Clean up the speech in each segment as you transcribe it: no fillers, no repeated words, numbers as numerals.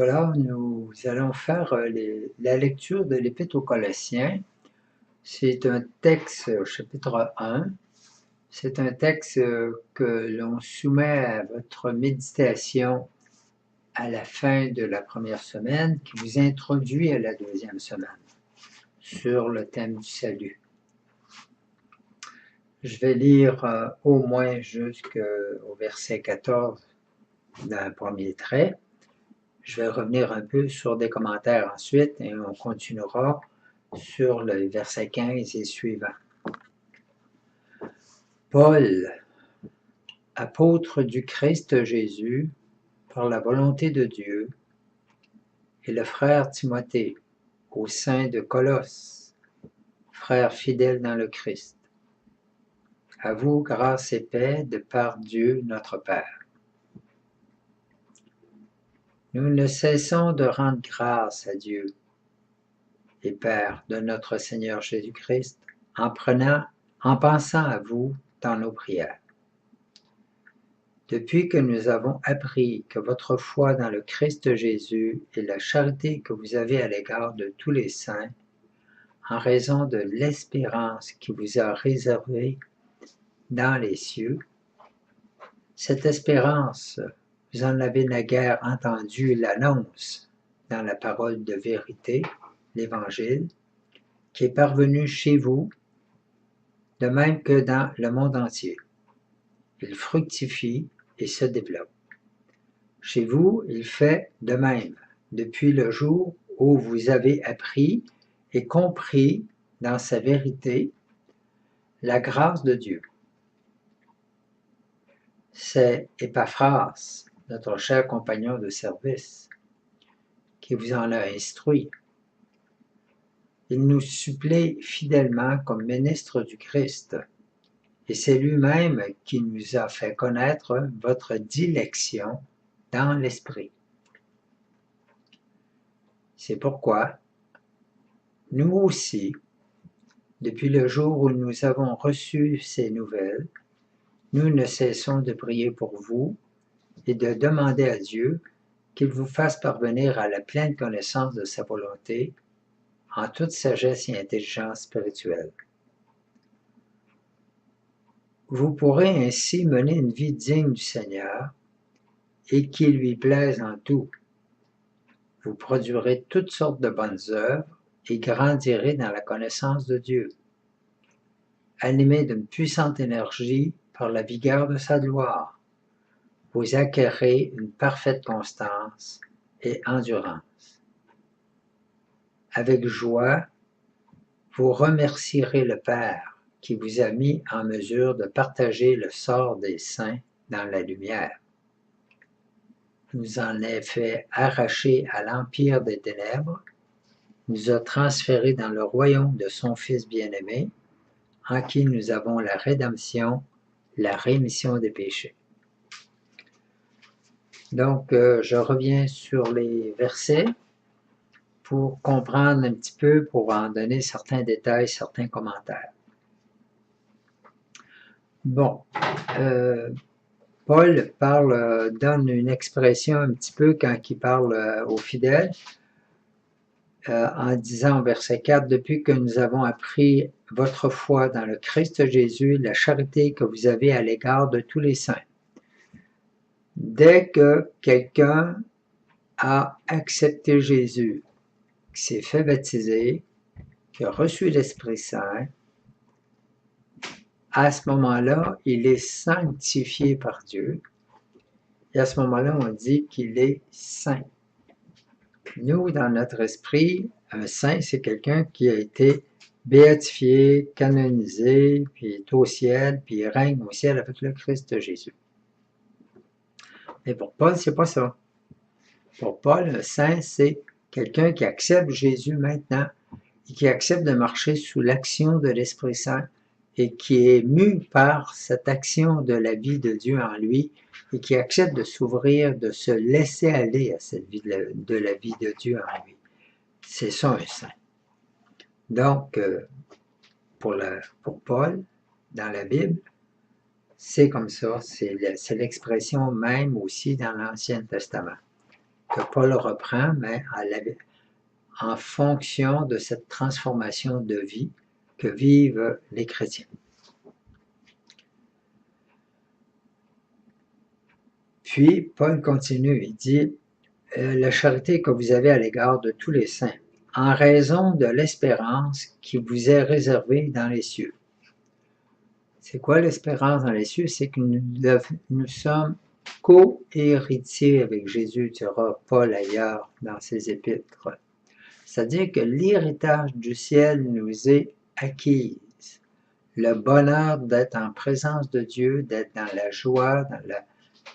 Voilà, nous allons faire la lecture de l'Épître aux Colossiens. C'est un texte au chapitre 1. C'est un texte que l'on soumet à votre méditation à la fin de la première semaine, qui vous introduit à la deuxième semaine sur le thème du salut. Je vais lire au moins jusqu'au verset 14 dans le premier trait. Je vais revenir un peu sur des commentaires ensuite et on continuera sur le verset 15 et suivant. Paul, apôtre du Christ Jésus, par la volonté de Dieu, et le frère Timothée, au sein de Colosse, frère fidèle dans le Christ. À vous, grâce et paix de par Dieu notre Père. Nous ne cessons de rendre grâce à Dieu et Père de notre Seigneur Jésus-Christ, en pensant à vous dans nos prières. Depuis que nous avons appris que votre foi dans le Christ Jésus et la charité que vous avez à l'égard de tous les saints, en raison de l'espérance qui vous a réservée dans les cieux, cette espérance, vous en avez naguère entendu l'annonce dans la parole de vérité, l'Évangile, qui est parvenu chez vous, de même que dans le monde entier. Il fructifie et se développe. Chez vous, il fait de même, depuis le jour où vous avez appris et compris dans sa vérité la grâce de Dieu. C'est Épaphras, notre cher compagnon de service, qui vous en a instruit. Il nous supplée fidèlement comme ministre du Christ, et c'est lui-même qui nous a fait connaître votre dilection dans l'Esprit. C'est pourquoi, nous aussi, depuis le jour où nous avons reçu ces nouvelles, nous ne cessons de prier pour vous et de demander à Dieu qu'il vous fasse parvenir à la pleine connaissance de sa volonté, en toute sagesse et intelligence spirituelle. Vous pourrez ainsi mener une vie digne du Seigneur et qui lui plaise en tout. Vous produirez toutes sortes de bonnes œuvres et grandirez dans la connaissance de Dieu, animés d'une puissante énergie par la vigueur de sa gloire. Vous acquerrez une parfaite constance et endurance. Avec joie, vous remercierez le Père qui vous a mis en mesure de partager le sort des saints dans la lumière. Nous en a fait arracher à l'empire des ténèbres, nous a transférés dans le royaume de son Fils bien-aimé, en qui nous avons la rédemption, la rémission des péchés. Donc, je reviens sur les versets pour comprendre un petit peu, pour en donner certains détails, certains commentaires. Bon, Paul donne une expression un petit peu quand il parle aux fidèles, en disant au verset 4, « Depuis que nous avons appris votre foi dans le Christ Jésus, la charité que vous avez à l'égard de tous les saints. » Dès que quelqu'un a accepté Jésus, qui s'est fait baptiser, qui a reçu l'Esprit Saint, à ce moment-là, il est sanctifié par Dieu. Et à ce moment-là, on dit qu'il est saint. Nous, dans notre esprit, un saint, c'est quelqu'un qui a été béatifié, canonisé, puis est au ciel, puis il règne au ciel avec le Christ Jésus. Mais pour Paul, c'est pas ça. Pour Paul, un saint, c'est quelqu'un qui accepte Jésus maintenant et qui accepte de marcher sous l'action de l'Esprit Saint et qui est mu par cette action de la vie de Dieu en lui et qui accepte de s'ouvrir, de se laisser aller à cette vie de la vie de Dieu en lui. C'est ça un saint. Donc, pour Paul, dans la Bible, c'est comme ça, c'est l'expression même aussi dans l'Ancien Testament, que Paul reprend, mais en fonction de cette transformation de vie que vivent les chrétiens. Puis, Paul continue, il dit « La charité que vous avez à l'égard de tous les saints, en raison de l'espérance qui vous est réservée dans les cieux. » C'est quoi l'espérance dans les cieux? C'est que nous sommes co-héritiers avec Jésus, dira Paul ailleurs dans ses épîtres. C'est-à-dire que l'héritage du ciel nous est acquis. Le bonheur d'être en présence de Dieu, d'être dans la joie,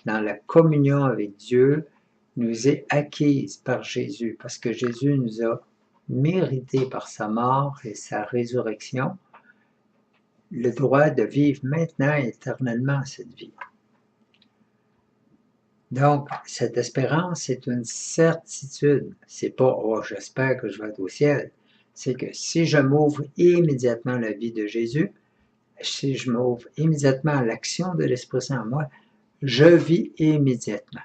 dans la communion avec Dieu, nous est acquise par Jésus, parce que Jésus nous a mérité par sa mort et sa résurrection le droit de vivre maintenant et éternellement cette vie. Donc, cette espérance, c'est une certitude. C'est pas « oh, j'espère que je vais être au ciel ». C'est que si je m'ouvre immédiatement à la vie de Jésus, si je m'ouvre immédiatement à l'action de l'Esprit Saint en moi, je vis immédiatement.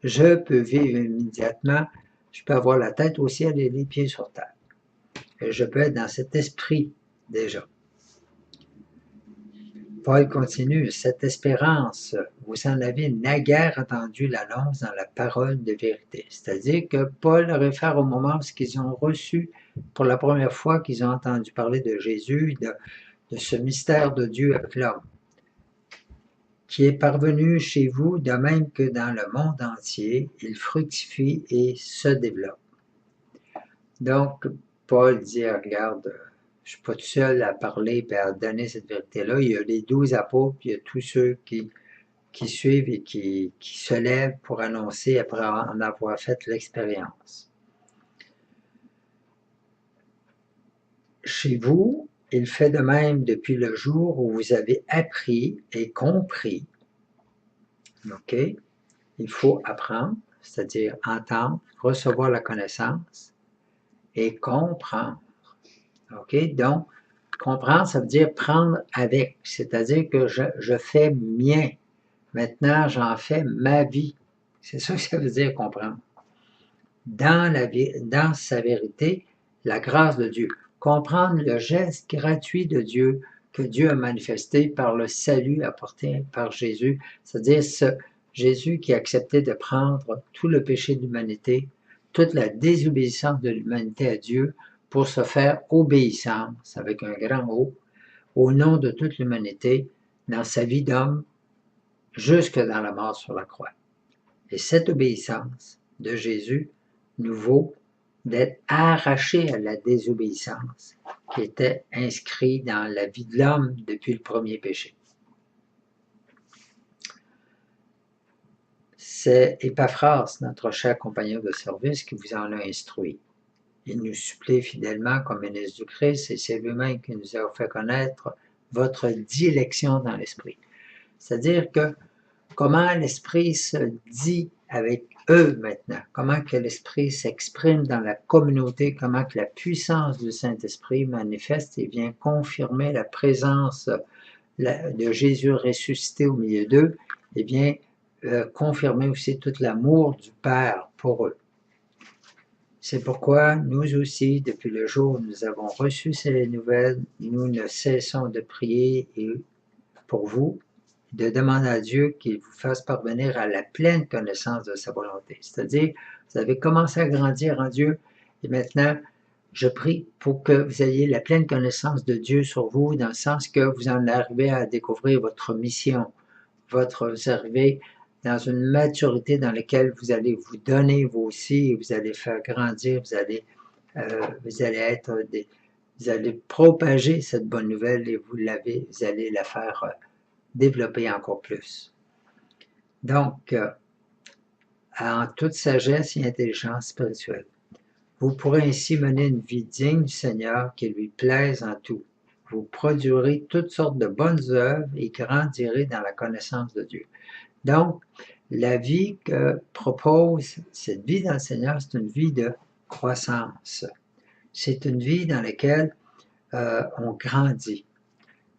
Je peux vivre immédiatement, je peux avoir la tête au ciel et les pieds sur terre. Et je peux être dans cet esprit déjà. Paul continue, cette espérance, vous en avez naguère entendu l'annonce dans la parole de vérité. C'est-à-dire que Paul réfère au moment où ils ont reçu pour la première fois qu'ils ont entendu parler de Jésus, de ce mystère de Dieu avec l'homme, qui est parvenu chez vous de même que dans le monde entier, il fructifie et se développe. Donc, Paul dit, regarde, je ne suis pas tout seul à parler et à donner cette vérité-là. Il y a les 12 apôtres, puis il y a tous ceux qui suivent et qui se lèvent pour annoncer après en avoir fait l'expérience. Chez vous, il fait de même depuis le jour où vous avez appris et compris. OK? Il faut apprendre, c'est-à-dire entendre, recevoir la connaissance et comprendre. OK? Donc, comprendre, ça veut dire prendre avec, c'est-à-dire que je fais mien. Maintenant, j'en fais ma vie. C'est ça que ça veut dire comprendre. Dans sa vérité, la grâce de Dieu. Comprendre le geste gratuit de Dieu que Dieu a manifesté par le salut apporté par Jésus, c'est-à-dire ce Jésus qui a accepté de prendre tout le péché de l'humanité, toute la désobéissance de l'humanité à Dieu pour se faire obéissance avec un grand O, au nom de toute l'humanité, dans sa vie d'homme, jusque dans la mort sur la croix. Et cette obéissance de Jésus nous vaut d'être arraché à la désobéissance qui était inscrite dans la vie de l'homme depuis le premier péché. C'est Épaphras, notre cher compagnon de service, qui vous en a instruit. Il nous supplée fidèlement comme ministre du Christ et c'est lui-même qui nous a fait connaître votre dilection dans l'Esprit. C'est-à-dire que comment l'Esprit se dit avec eux maintenant, comment que l'Esprit s'exprime dans la communauté, comment que la puissance du Saint-Esprit manifeste et vient confirmer la présence de Jésus ressuscité au milieu d'eux, et vient confirmer aussi tout l'amour du Père pour eux. C'est pourquoi nous aussi, depuis le jour où nous avons reçu ces nouvelles, nous ne cessons de prier pour vous, de demander à Dieu qu'il vous fasse parvenir à la pleine connaissance de sa volonté. C'est-à-dire, vous avez commencé à grandir en Dieu et maintenant, je prie pour que vous ayez la pleine connaissance de Dieu sur vous, dans le sens que vous en arrivez à découvrir votre mission, vous arrivez dans une maturité dans laquelle vous allez vous donner vous aussi, et vous allez faire grandir, vous allez propager cette bonne nouvelle et vous allez la faire développer encore plus. Donc, en toute sagesse et intelligence spirituelle, vous pourrez ainsi mener une vie digne du Seigneur qui lui plaise en tout. Vous produirez toutes sortes de bonnes œuvres et grandirez dans la connaissance de Dieu. Donc, la vie que propose cette vie dans le Seigneur, c'est une vie de croissance. C'est une vie dans laquelle on grandit.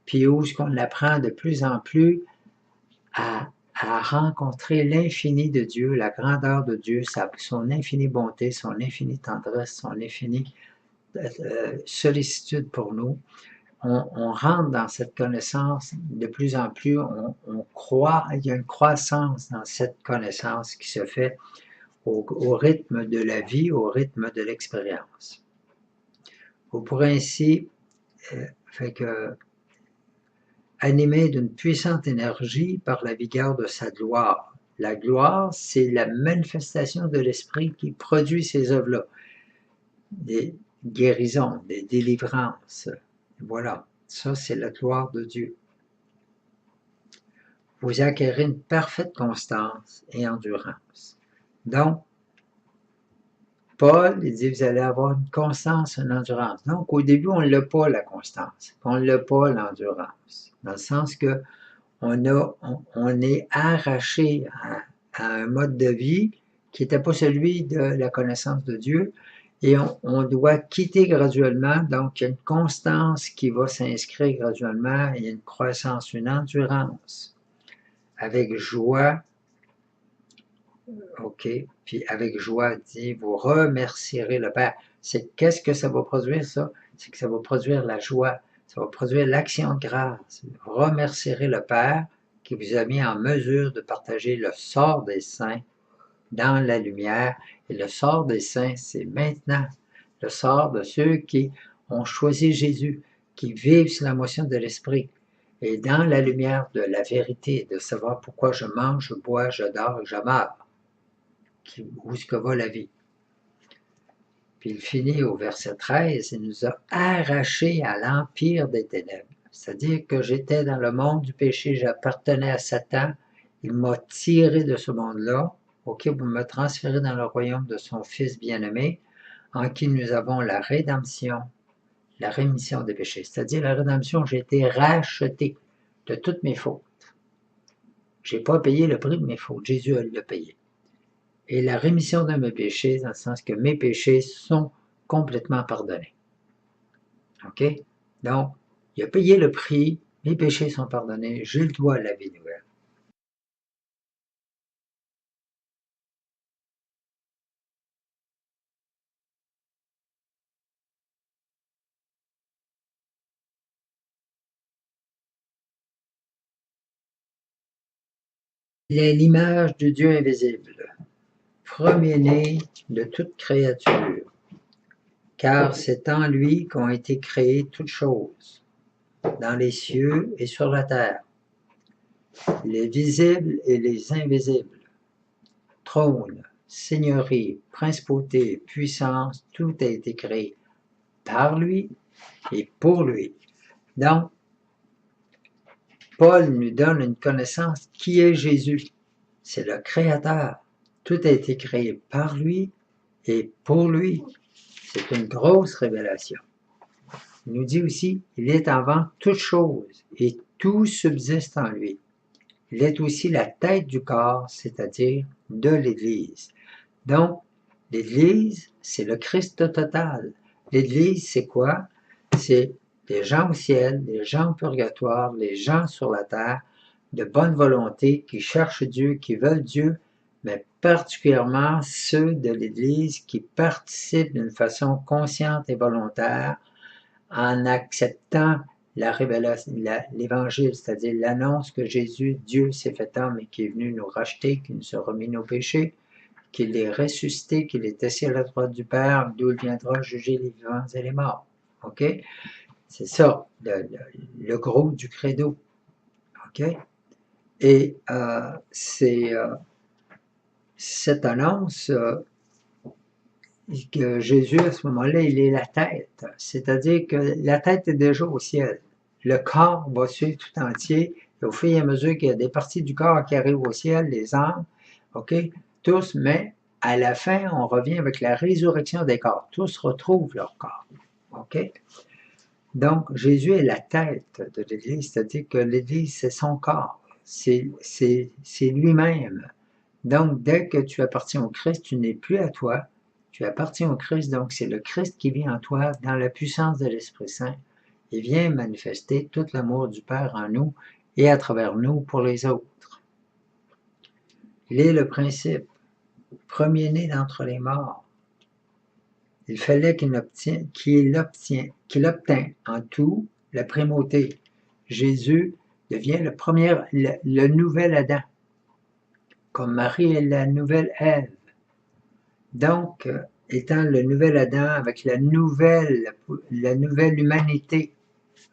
Puis où on apprend de plus en plus à à rencontrer l'infini de Dieu, la grandeur de Dieu, son infinie bonté, son infinie tendresse, son infinie sollicitude pour nous. On rentre dans cette connaissance de plus en plus, on croit, il y a une croissance dans cette connaissance qui se fait au rythme de la vie, au rythme de l'expérience. Vous pourrez ainsi, animé d'une puissante énergie par la vigueur de sa gloire. La gloire, c'est la manifestation de l'Esprit qui produit ces œuvres-là. Des guérisons, des délivrances. Voilà, ça c'est la gloire de Dieu. Vous acquérez une parfaite constance et endurance. Donc, Paul, il dit, vous allez avoir une constance, une endurance. Donc, au début, on ne l'a pas, la constance. On ne l'a pas, l'endurance. Dans le sens que on est arraché à un mode de vie qui n'était pas celui de la connaissance de Dieu, et on doit quitter graduellement, donc il y a une constance qui va s'inscrire graduellement, il y a une croissance, une endurance, avec joie, ok, puis avec joie, dit, vous remercierez le Père. Qu'est-ce que ça va produire, ça? C'est que ça va produire la joie, ça va produire l'action de grâce. Vous remercierez le Père qui vous a mis en mesure de partager le sort des saints dans la lumière. Et le sort des saints, c'est maintenant. Le sort de ceux qui ont choisi Jésus, qui vivent sous la motion de l'Esprit. Et dans la lumière de la vérité, de savoir pourquoi je mange, je bois, je dors, je meurs. Où est-ce que va la vie? Puis il finit au verset 13, il nous a arrachés à l'empire des ténèbres. C'est-à-dire que j'étais dans le monde du péché, j'appartenais à Satan, il m'a tiré de ce monde-là, ok, pour me transférer dans le royaume de son Fils bien-aimé, en qui nous avons la rédemption, la rémission des péchés. C'est-à-dire la rédemption, j'ai été racheté de toutes mes fautes. Je n'ai pas payé le prix de mes fautes, Jésus l'a payé. Et la rémission de mes péchés, dans le sens que mes péchés sont complètement pardonnés. OK? Donc, il a payé le prix, mes péchés sont pardonnés, j'ai le droit à la vie nouvelle. Il est l'image du Dieu invisible, premier-né de toute créature, car c'est en lui qu'ont été créées toutes choses, dans les cieux et sur la terre, les visibles et les invisibles, trône, seigneurie, principauté, puissance, tout a été créé par lui et pour lui. Donc, Paul nous donne une connaissance qui est Jésus. C'est le Créateur. Tout a été créé par lui et pour lui. C'est une grosse révélation. Il nous dit aussi, il est avant toute chose et tout subsiste en lui. Il est aussi la tête du corps, c'est-à-dire de l'Église. Donc, l'Église, c'est le Christ total. L'Église, c'est quoi? C'est les gens au ciel, les gens au purgatoire, les gens sur la terre, de bonne volonté, qui cherchent Dieu, qui veulent Dieu, mais particulièrement ceux de l'Église qui participent d'une façon consciente et volontaire en acceptant la révélation, l'Évangile, c'est-à-dire l'annonce que Jésus, Dieu, s'est fait homme et qui est venu nous racheter, qui nous a remis nos péchés, qu'il est ressuscité, qu'il est assis à la droite du Père, d'où il viendra juger les vivants et les morts. OK? C'est ça, le gros du credo. OK? Et c'est cette annonce que Jésus, à ce moment-là, il est la tête. C'est-à-dire que la tête est déjà au ciel. Le corps va suivre tout entier. Et au fur et à mesure qu'il y a des parties du corps qui arrivent au ciel, les âmes, OK? Tous, mais à la fin, on revient avec la résurrection des corps. Tous retrouvent leur corps. OK? Donc, Jésus est la tête de l'Église, c'est-à-dire que l'Église, c'est son corps. C'est lui-même. Donc, dès que tu appartiens au Christ, tu n'es plus à toi. Tu appartiens au Christ, donc c'est le Christ qui vit en toi dans la puissance de l'Esprit Saint et vient manifester tout l'amour du Père en nous et à travers nous pour les autres. Il est le principe, premier-né d'entre les morts. Il fallait qu'il obtint en tout la primauté. Jésus devient le nouvel Adam, comme Marie est la nouvelle Ève. Donc, étant le nouvel Adam avec la nouvelle humanité,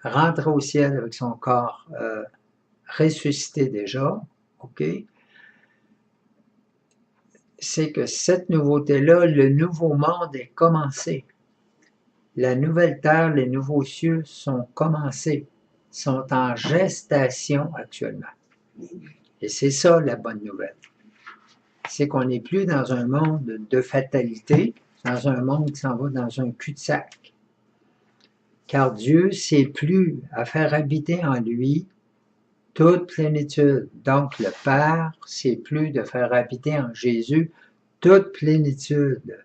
rentre au ciel avec son corps ressuscité déjà, ok? C'est que cette nouveauté-là, le nouveau monde est commencé. La nouvelle terre, les nouveaux cieux sont commencés, sont en gestation actuellement. Et c'est ça la bonne nouvelle. C'est qu'on n'est plus dans un monde de fatalité, dans un monde qui s'en va dans un cul-de-sac. Car Dieu s'est plu à faire habiter en lui toute plénitude. Donc le Père s'est plu de faire habiter en Jésus toute plénitude.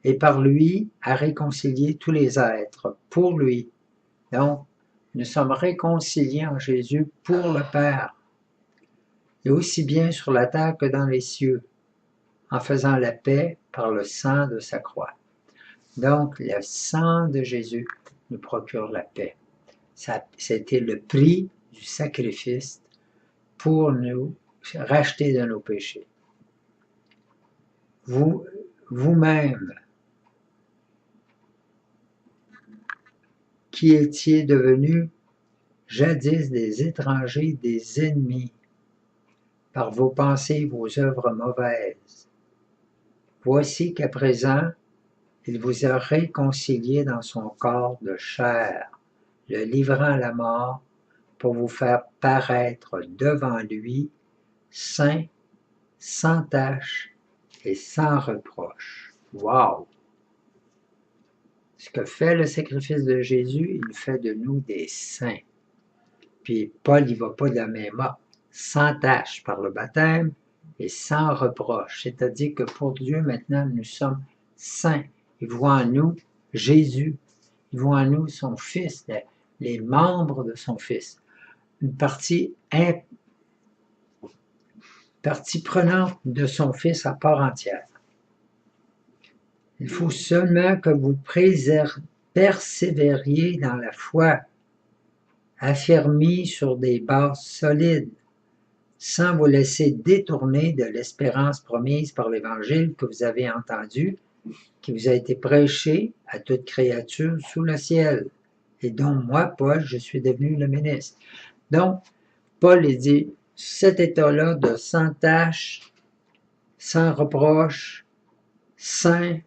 Et par lui, à réconcilier tous les êtres pour lui. Donc, nous sommes réconciliés en Jésus pour le Père, et aussi bien sur la terre que dans les cieux, en faisant la paix par le sang de sa croix. Donc, le sang de Jésus nous procure la paix. C'était le prix du sacrifice pour nous racheter de nos péchés. Vous-même, qui étiez devenus jadis des étrangers, des ennemis, par vos pensées, vos œuvres mauvaises. Voici qu'à présent, il vous a réconciliés dans son corps de chair, le livrant à la mort, pour vous faire paraître devant lui, saint, sans tache et sans reproche. Wow! Ce que fait le sacrifice de Jésus, il fait de nous des saints. Puis Paul, il ne va pas de la même mort. Sans tache par le baptême et sans reproche. C'est-à-dire que pour Dieu, maintenant, nous sommes saints. Il voit en nous Jésus. Il voit en nous son Fils, les membres de son Fils. Une partie prenante de son Fils à part entière. Il faut seulement que vous persévériez dans la foi, affermis sur des bases solides, sans vous laisser détourner de l'espérance promise par l'Évangile que vous avez entendu, qui vous a été prêché à toute créature sous le ciel, et dont moi, Paul, je suis devenu le ministre. Donc, Paul dit, cet état-là de sans tache, sans reproche, saint,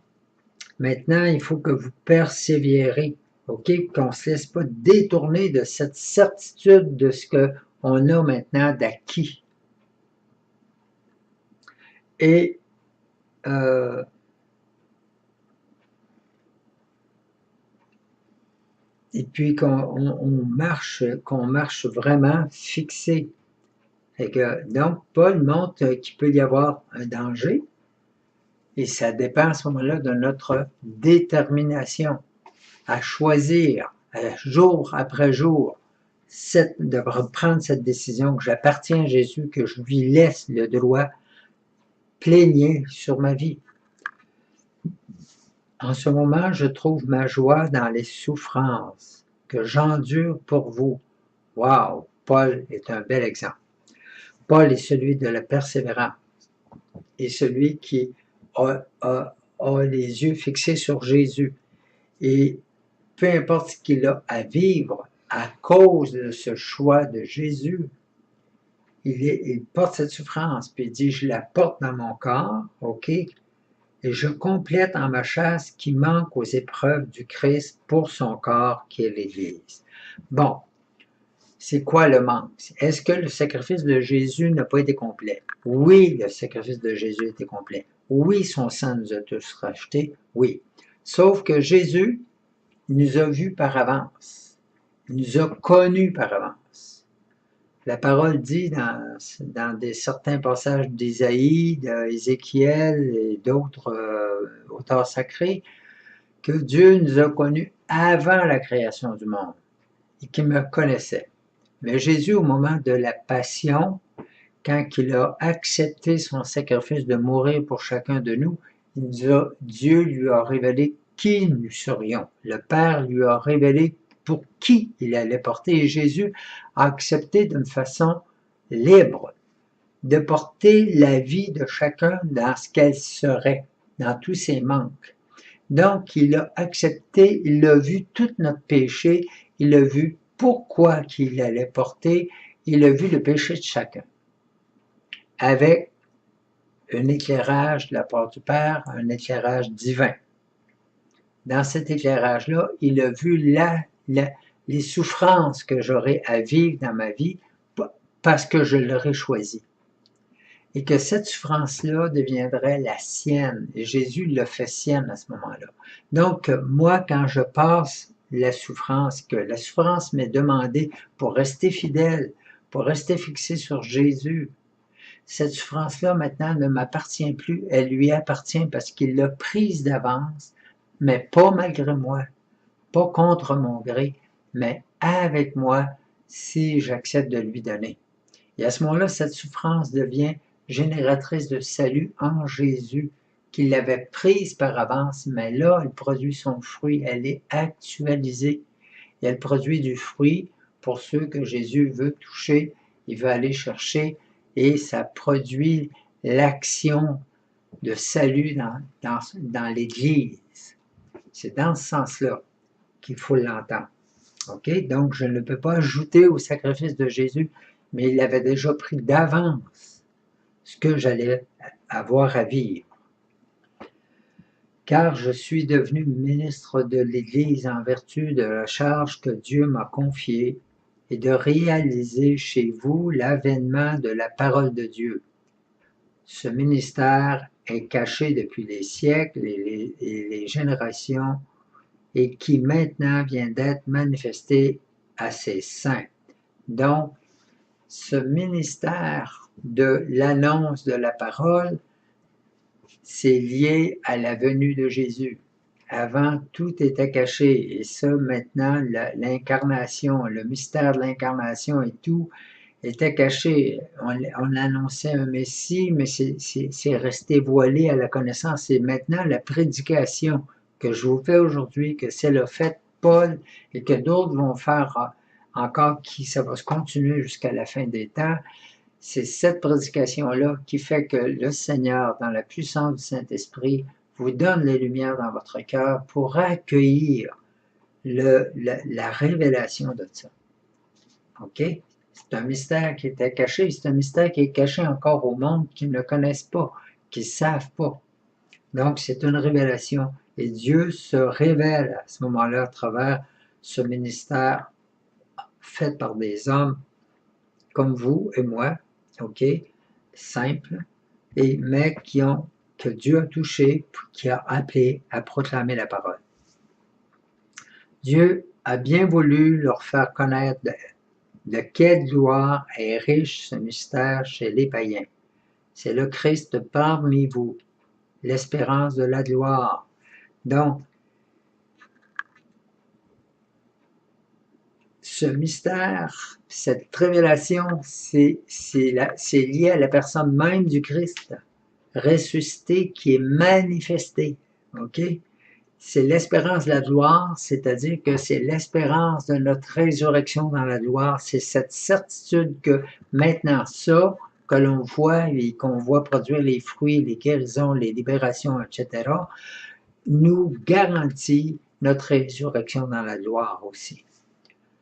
maintenant, il faut que vous persévérez, ok? Qu'on ne se laisse pas détourner de cette certitude de ce qu'on a maintenant d'acquis. Et puis qu'on marche vraiment fixé. Donc, Paul montre qu'il peut y avoir un danger, et ça dépend à ce moment-là de notre détermination à choisir, jour après jour, de prendre cette décision que j'appartiens à Jésus, que je lui laisse le droit plénier sur ma vie. En ce moment, je trouve ma joie dans les souffrances que j'endure pour vous. Wow! Paul est un bel exemple. Paul est celui de la persévérance et celui qui a les yeux fixés sur Jésus. Et peu importe ce qu'il a à vivre à cause de ce choix de Jésus, il porte cette souffrance, puis il dit, je la porte dans mon corps, ok, et je complète en ma chair ce qui manque aux épreuves du Christ pour son corps qui est l'Église. Bon, c'est quoi le manque? Est-ce que le sacrifice de Jésus n'a pas été complet? Oui, le sacrifice de Jésus était complet. Oui, son sang nous a tous rachetés, oui. Sauf que Jésus nous a vus par avance. Il nous a connus par avance. La parole dit dans certains passages d'Ésaïe, d'Ézéchiel et d'autres auteurs sacrés, que Dieu nous a connus avant la création du monde et qu'il me connaissait. Mais Jésus, au moment de la passion, quand il a accepté son sacrifice de mourir pour chacun de nous, Dieu lui a révélé qui nous serions. Le Père lui a révélé pour qui il allait porter. Et Jésus a accepté d'une façon libre de porter la vie de chacun dans ce qu'elle serait, dans tous ses manques. Donc, il a accepté, il a vu tout notre péché, il a vu pourquoi qu'il allait porter, il a vu le péché de chacun. Avec un éclairage de la part du Père, un éclairage divin. Dans cet éclairage-là, il a vu les souffrances que j'aurais à vivre dans ma vie parce que je l'aurais choisi. Et que cette souffrance-là deviendrait la sienne. Et Jésus l'a fait sienne à ce moment-là. Donc, moi, quand je passe la souffrance, que la souffrance m'est demandée pour rester fidèle, pour rester fixé sur Jésus, cette souffrance-là, maintenant, ne m'appartient plus. Elle lui appartient parce qu'il l'a prise d'avance, mais pas malgré moi, pas contre mon gré, mais avec moi si j'accepte de lui donner. Et à ce moment-là, cette souffrance devient génératrice de salut en Jésus, qu'il l'avait prise par avance, mais là, elle produit son fruit, elle est actualisée. Et elle produit du fruit pour ceux que Jésus veut toucher, il veut aller chercher, et ça produit l'action de salut dans l'Église. C'est dans ce sens-là qu'il faut l'entendre. Okay? Donc, je ne peux pas ajouter au sacrifice de Jésus, mais il avait déjà pris d'avance ce que j'allais avoir à vivre. Car je suis devenu ministre de l'Église en vertu de la charge que Dieu m'a confiée et de réaliser chez vous l'avènement de la parole de Dieu. Ce ministère est caché depuis les siècles et les générations et qui maintenant vient d'être manifesté à ses saints. Donc, ce ministère de l'annonce de la parole, c'est lié à la venue de Jésus. Avant, tout était caché, et ça, maintenant, l'incarnation, le mystère de l'incarnation et tout était caché. On annonçait un Messie, mais c'est resté voilé à la connaissance. C'est maintenant la prédication que je vous fais aujourd'hui, que c'est le fait Paul, et que d'autres vont faire encore, ça va se continuer jusqu'à la fin des temps. C'est cette prédication-là qui fait que le Seigneur, dans la puissance du Saint-Esprit, vous donne les lumières dans votre cœur pour accueillir la révélation de ça. OK? C'est un mystère qui était caché, c'est un mystère qui est caché encore au monde qui ne connaissent pas, qui ne savent pas. Donc, c'est une révélation. Et Dieu se révèle à ce moment-là à travers ce ministère fait par des hommes comme vous et moi, OK, simples, mais que Dieu a touché, qui a appelé à proclamer la parole. Dieu a bien voulu leur faire connaître de quelle gloire est riche ce mystère chez les païens. C'est le Christ parmi vous, l'espérance de la gloire. Donc, ce mystère, cette révélation, c'est lié à la personne même du Christ, ressuscité, qui est manifesté. OK? C'est l'espérance de la gloire, c'est-à-dire que c'est l'espérance de notre résurrection dans la gloire. C'est cette certitude que maintenant, ça, que l'on voit et qu'on voit produire les fruits, les guérisons, les libérations, etc., nous garantit notre résurrection dans la gloire aussi.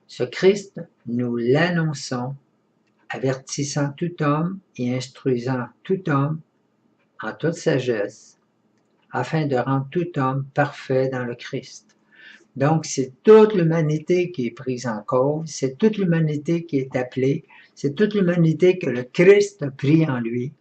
Ce Christ, nous l'annonçons, avertissant tout homme et instruisant tout homme en toute sagesse, afin de rendre tout homme parfait dans le Christ. Donc, c'est toute l'humanité qui est prise en cause, c'est toute l'humanité qui est appelée, c'est toute l'humanité que le Christ a pris en lui,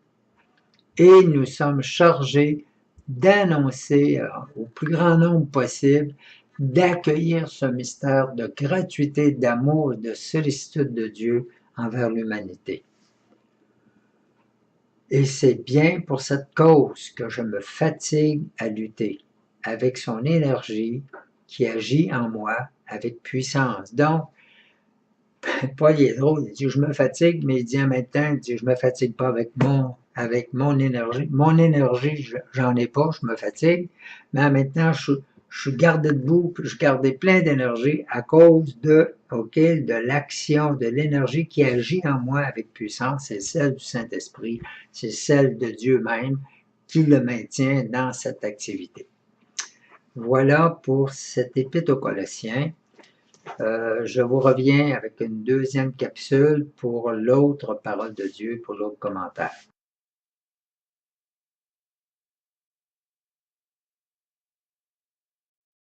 et nous sommes chargés d'annoncer au plus grand nombre possible, d'accueillir ce mystère de gratuité, d'amour et de sollicitude de Dieu envers l'humanité. Et c'est bien pour cette cause que je me fatigue à lutter, avec son énergie qui agit en moi avec puissance. Donc, Paul, il est drôle, il dit, je me fatigue, mais il dit en même temps, il dit, je me fatigue pas avec mon énergie. Mon énergie, j'en ai pas, je me fatigue, mais en même temps, je suis gardé debout, puis je gardais plein d'énergie à cause de l'action, de l'énergie qui agit en moi avec puissance, c'est celle du Saint-Esprit, c'est celle de Dieu même qui le maintient dans cette activité. Voilà pour cette épître aux Colossiens. Je vous reviens avec une deuxième capsule pour l'autre parole de Dieu, pour l'autre commentaire.